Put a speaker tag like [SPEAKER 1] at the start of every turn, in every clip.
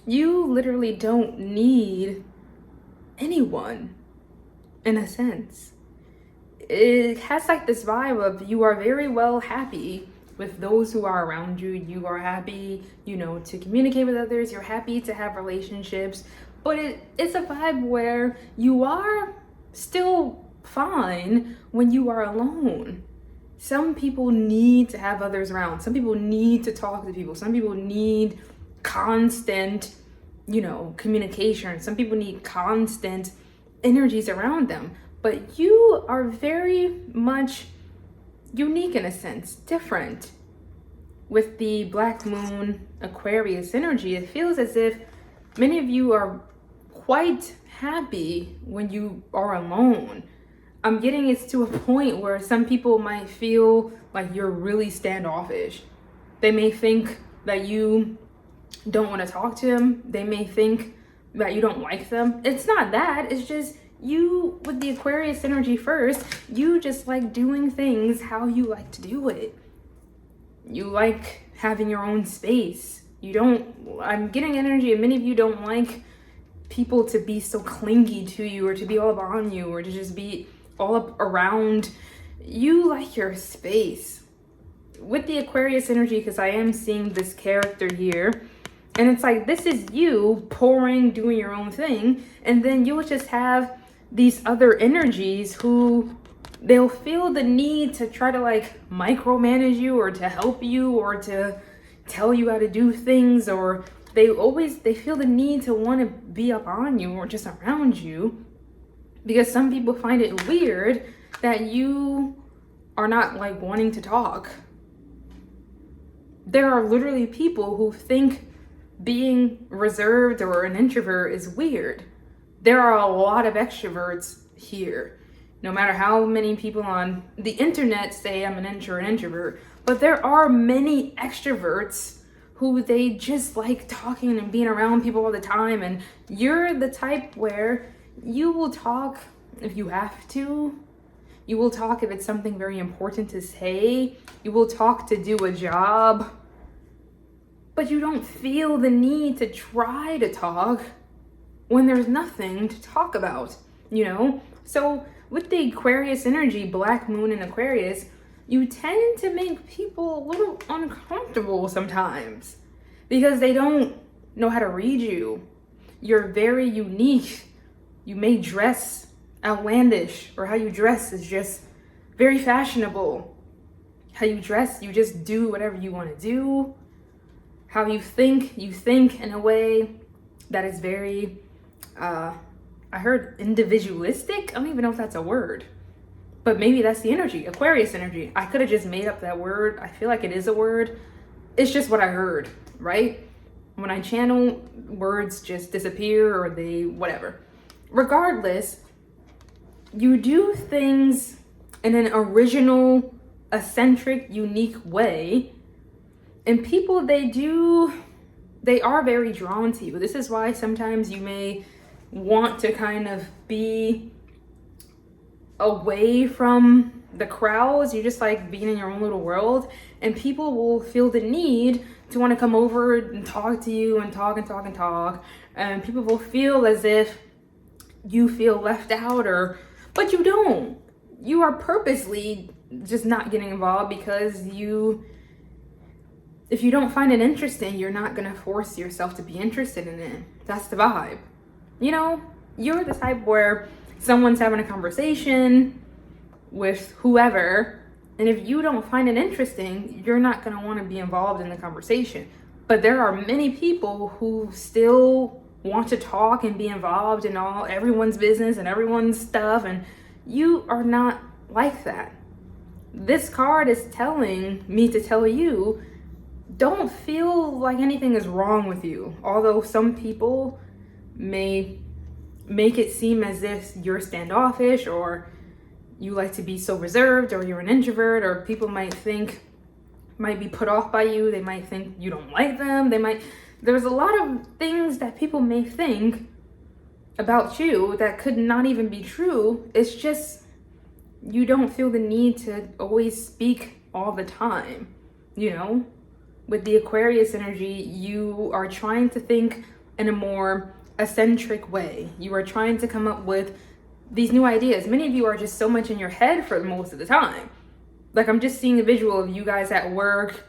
[SPEAKER 1] You literally don't need anyone, in a sense. It has like this vibe of you are very well happy with those who are around you. You are happy, to communicate with others. You're happy to have relationships. But it's a vibe where you are still fine when you are alone. Some people need to have others around. Some people need to talk to people. Some people need constant, communication. Some people need constant energies around them. But you are very much unique in a sense, different. With the Black Moon Aquarius energy, it feels as if many of you are quite happy when you are alone. I'm getting it's to a point where some people might feel like you're really standoffish. They may think that you don't want to talk to them. They may think that you don't like them. It's not that. It's just you, with the Aquarius energy first, you just like doing things how you like to do it. You like having your own space. I'm getting energy, and many of you don't like people to be so clingy to you, or to be all up on you, or to just be all up around. You like your space. With the Aquarius energy, because I am seeing this character here, and it's like this is you pouring, doing your own thing, and then you'll just have these other energies who they'll feel the need to try to like micromanage you, or to help you, or to tell you how to do things, or they feel the need to want to be up on you or just around you, because some people find it weird that you are not like wanting to talk. There are literally people who think being reserved or an introvert is weird. There are a lot of extroverts here. No matter how many people on the internet say I'm an introvert, but there are many extroverts who they just like talking and being around people all the time. And you're the type where you will talk if you have to. You will talk if it's something very important to say. You will talk to do a job. But you don't feel the need to try to talk when there's nothing to talk about, So with the Aquarius energy, Black Moon in Aquarius, you tend to make people a little uncomfortable sometimes because they don't know how to read you. You're very unique. You may dress outlandish, or how you dress is just very fashionable. How you dress, you just do whatever you want to do. How you think in a way that is very, I heard individualistic. I don't even know if that's a word, but maybe that's the energy, Aquarius energy. I could have just made up that word. I feel like it is a word. It's just what I heard, right? When I channel, words just disappear, or they, whatever. Regardless, you do things in an original, eccentric, unique way. And people, they are very drawn to you. This is why sometimes you may want to kind of be away from the crowds. You just like being in your own little world, and people will feel the need to want to come over and talk to you and talk and talk and talk. And people will feel as if you feel left out, but you don't. You are purposely just not getting involved because if you don't find it interesting, you're not going to force yourself to be interested in it. That's the vibe. You're the type where someone's having a conversation with whoever, and if you don't find it interesting, you're not going to want to be involved in the conversation. But there are many people who still want to talk and be involved in everyone's business and everyone's stuff, and you are not like that. This card is telling me to tell you, don't feel like anything is wrong with you. Although some people may make it seem as if you're standoffish, or you like to be so reserved, or you're an introvert, or people might be put off by you. They might think you don't like them. There's a lot of things that people may think about you that could not even be true. It's just you don't feel the need to always speak all the time, With the Aquarius energy, you are trying to think in a more eccentric way. You are trying to come up with these new ideas. Many of you are just so much in your head for most of the time. Like, I'm just seeing a visual of you guys at work,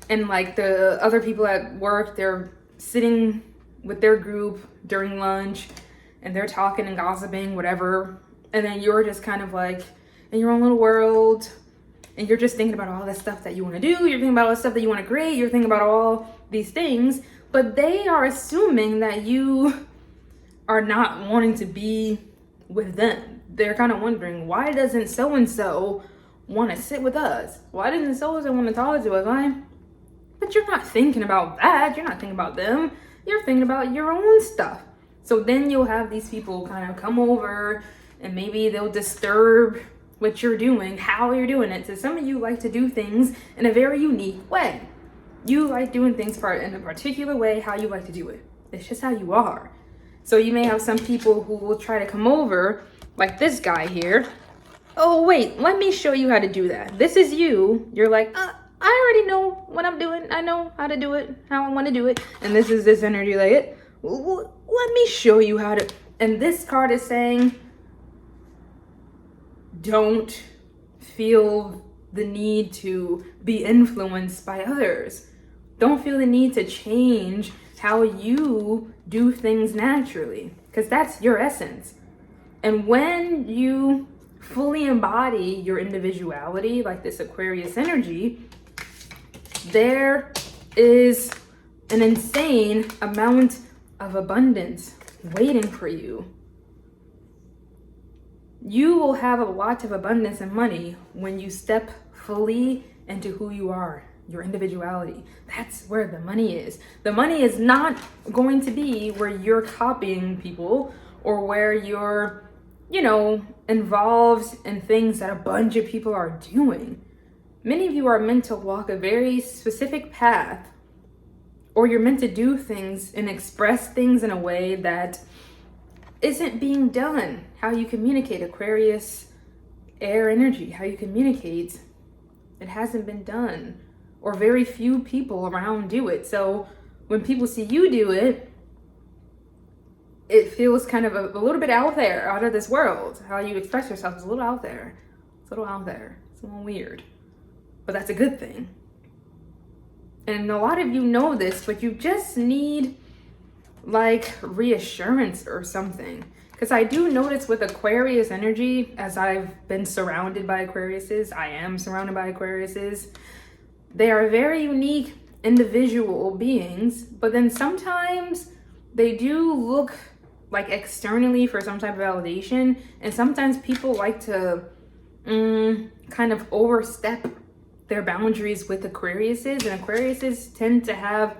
[SPEAKER 1] and like the other people at work, they're sitting with their group during lunch and they're talking and gossiping, whatever. And then you're just kind of like in your own little world, and you're just thinking about all the stuff that you want to do. You're thinking about all the stuff that you want to create. You're thinking about all these things, but they are assuming that you are not wanting to be with them. They're kind of wondering, why doesn't so-and-so want to sit with us? Why doesn't so-and-so want to talk to us? But you're not thinking about that. You're not thinking about them. You're thinking about your own stuff. So then you'll have these people kind of come over, and maybe they'll disturb what you're doing, how you're doing it. So some of you like to do things in a very unique way. You like doing things in a particular way, how you like to do it. It's just how you are. So you may have some people who will try to come over, like this guy here. Oh, wait, let me show you how to do that. This is you. You're like, I already know what I'm doing. I know how to do it, how I want to do it. And this is this energy like, let me show you how to. And this card is saying, don't feel the need to be influenced by others. Don't feel the need to change how you do things naturally, because that's your essence. And when you fully embody your individuality, like this Aquarius energy, there is an insane amount of abundance waiting for you. You will have a lot of abundance and money when you step fully into who you are, your individuality. That's where the money is. The money is not going to be where you're copying people or where you're, involved in things that a bunch of people are doing. Many of you are meant to walk a very specific path, or you're meant to do things and express things in a way that isn't being done. How you communicate, Aquarius air energy, how you communicate, it hasn't been done, or very few people around do it. So when people see you do it, it feels kind of a little bit out there, out of this world. How you express yourself is a little out there. It's a little out there. It's a little weird. But that's a good thing. And a lot of you know this, but you just need like reassurance or something. Because I do notice with Aquarius energy, as I've been surrounded by Aquariuses, I am surrounded by Aquariuses. They are very unique individual beings, but then sometimes they do look like externally for some type of validation, and sometimes people like to kind of overstep their boundaries with Aquariuses, and Aquariuses tend to have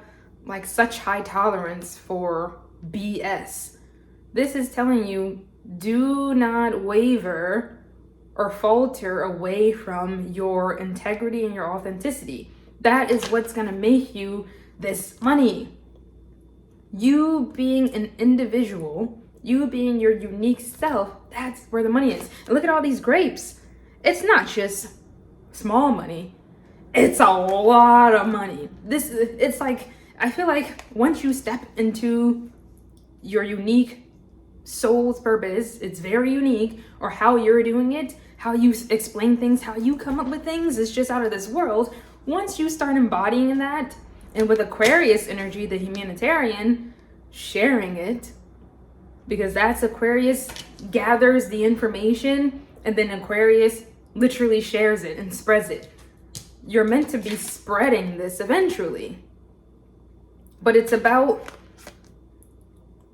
[SPEAKER 1] like such high tolerance for BS. This is telling you, do not waver or falter away from your integrity and your authenticity. That is what's gonna make you this money. You being an individual, you being your unique self, that's where the money is. And look at all these grapes. It's not just small money. It's a lot of money. It's like, I feel like once you step into your unique soul's purpose, it's very unique, or how you're doing it, how you explain things, how you come up with things, is just out of this world. Once you start embodying that, and with Aquarius energy, the humanitarian, sharing it, because that's Aquarius gathers the information, and then Aquarius literally shares it and spreads it. You're meant to be spreading this eventually. But it's about,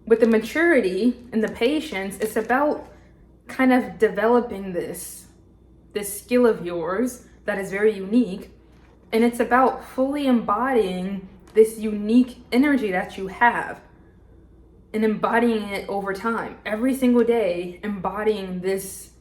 [SPEAKER 1] with the maturity and the patience, it's about kind of developing this skill of yours that is very unique. And it's about fully embodying this unique energy that you have and embodying it over time. Every single day, embodying this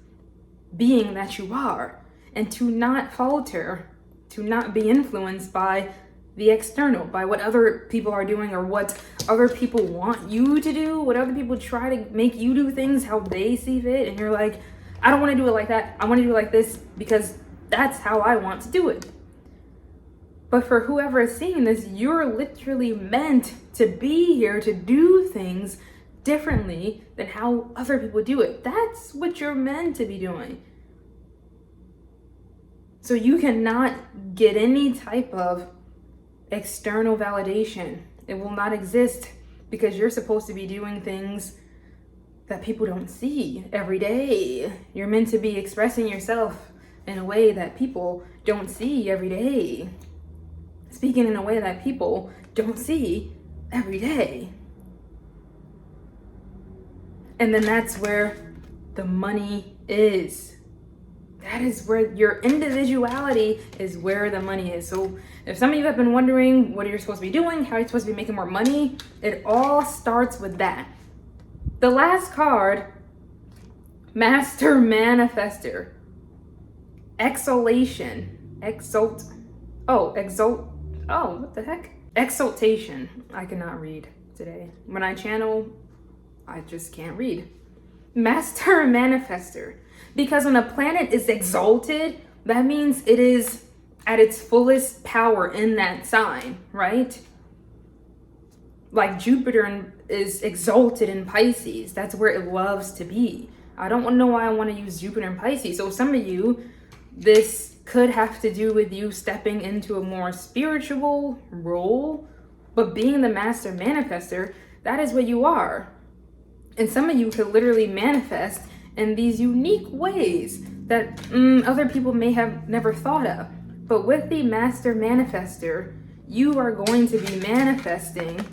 [SPEAKER 1] being that you are, and to not falter, to not be influenced by the external, by what other people are doing or what other people want you to do, what other people try to make you do things how they see fit. And you're like, I don't want to do it like that. I want to do it like this because that's how I want to do it. But for whoever is seeing this, you're literally meant to be here to do things differently than how other people do it. That's what you're meant to be doing. So you cannot get any type of external validation. It will not exist because you're supposed to be doing things that people don't see every day. You're meant to be expressing yourself in a way that people don't see every day. Speaking in a way that people don't see every day. And then that's where the money is. That is where your individuality is, where the money is. So if some of you have been wondering what you're supposed to be doing, how you're supposed to be making more money, it all starts with that. The last card, Master Manifester. Exaltation. What the heck? Exaltation. I cannot read today. When I channel, I just can't read. Master Manifester. Because when a planet is exalted, that means it is at its fullest power in that sign, right? Like Jupiter is exalted in Pisces. That's where it loves to be. I don't know why I want to use Jupiter in Pisces. So some of you, this could have to do with you stepping into a more spiritual role, but being the Master Manifester, that is what you are. And some of you could literally manifest in these unique ways that other people may have never thought of. But with the Master Manifester, you are going to be manifesting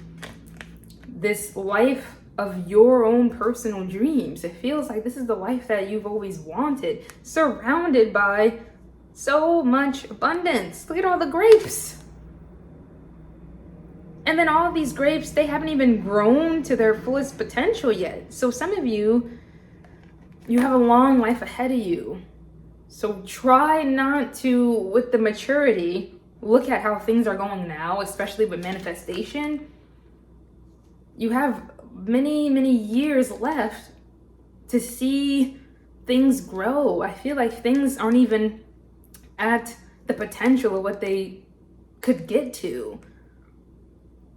[SPEAKER 1] this life of your own personal dreams. It feels like this is the life that you've always wanted, surrounded by so much abundance. Look at all the grapes. And then all these grapes, they haven't even grown to their fullest potential yet. So some of you, you have a long life ahead of you. So try not to, with the maturity, look at how things are going now, especially with manifestation. You have many, many years left to see things grow. I feel like things aren't even at the potential of what they could get to.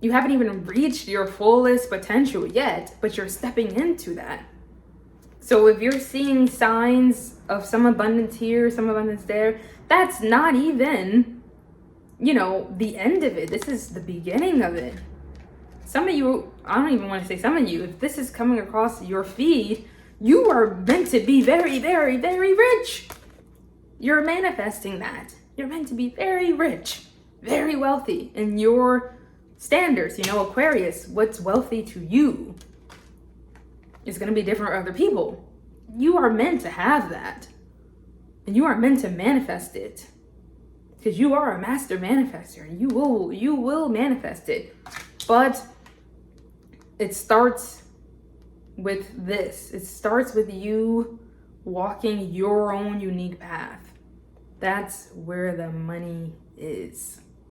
[SPEAKER 1] You haven't even reached your fullest potential yet, but you're stepping into that. So if you're seeing signs of some abundance here, some abundance there, that's not even, the end of it. This is the beginning of it. Some of you, I don't even want to say some of you, if this is coming across your feed, you are meant to be very, very, very rich. You're manifesting that. You're meant to be very rich, very wealthy in your standards. Aquarius, what's wealthy to you is going to be different for other people. You are meant to have that. And you are meant to manifest it. Because you are a master manifester. You will manifest it. But it starts with this. It starts with you walking your own unique path. That's where the money is.